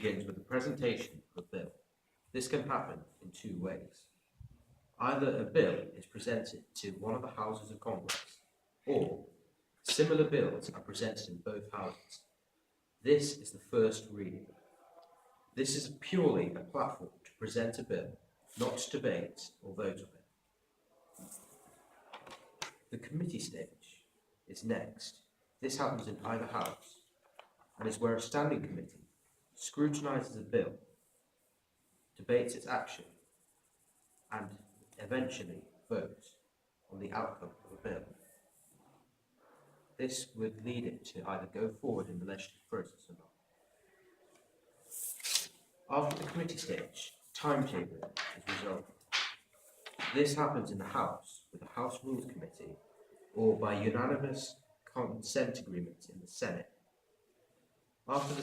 begins with the presentation of a bill. This can happen in two ways. Either a bill is presented to one of the Houses of Congress, or similar bills are presented in both houses. This is the first reading. This is purely a platform to present a bill, not to debate or vote on it. The committee stage is next. This happens in either house and is where a standing committee scrutinises a bill, debates its action, and eventually votes on the outcome of a bill. This would lead it to either go forward in the legislative process or not. After the committee stage, timetable is resolved. This happens in the House with the House Rules Committee or by unanimous consent agreement in the Senate. After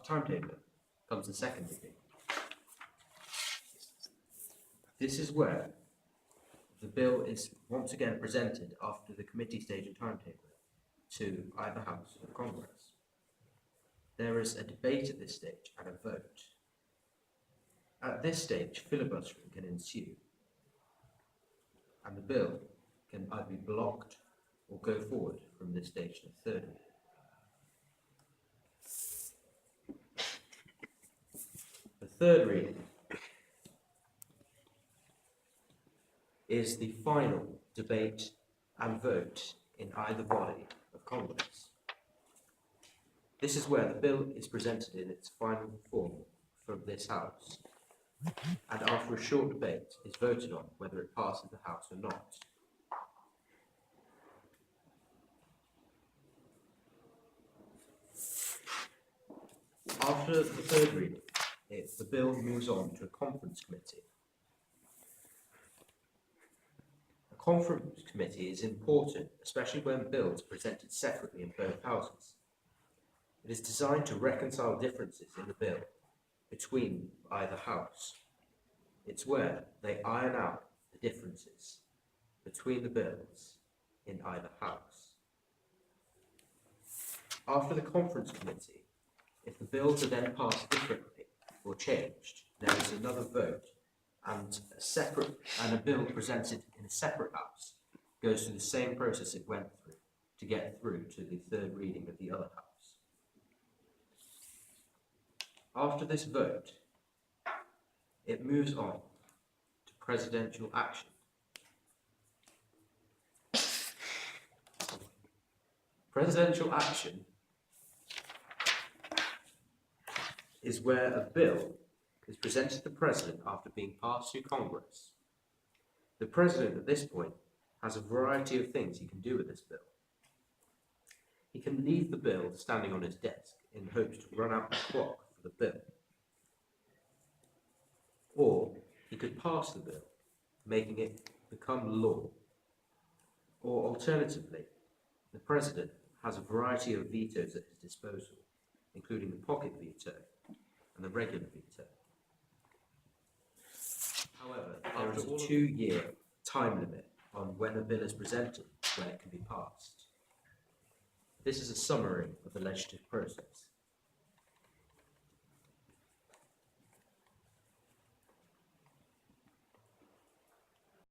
timetable comes the second reading. This is where the bill is once again presented after the committee stage and timetable to either House of Congress. There is a debate at this stage and a vote. At this stage, filibustering can ensue, and the bill can either be blocked or go forward from this stage to the third reading. The third reading is the final debate and vote in either body of Congress. This is where the bill is presented in its final form from this House, and after a short debate is voted on whether it passes the House or not. After the third reading, the bill moves on to a conference committee. A conference committee is important, especially when bills are presented separately in both houses. It is designed to reconcile differences in the bill between either house. It's where they iron out the differences between the bills in either house. After the conference committee, if the bills are then passed differently or changed, there is another vote, and a bill presented in a separate house goes through the same process it went through to get through to the third reading of the other house. After this vote, it moves on to presidential action. Presidential action is where a bill is presented to the President after being passed through Congress. The President at this point has a variety of things he can do with this bill. He can leave the bill standing on his desk in hopes to run out the clock for the bill. Or he could pass the bill, making it become law. Or alternatively, the President has a variety of vetoes at his disposal, including the pocket veto and the regular veto. However, there is a 2-year time limit on when a bill is presented when it can be passed. This is a summary of the legislative process.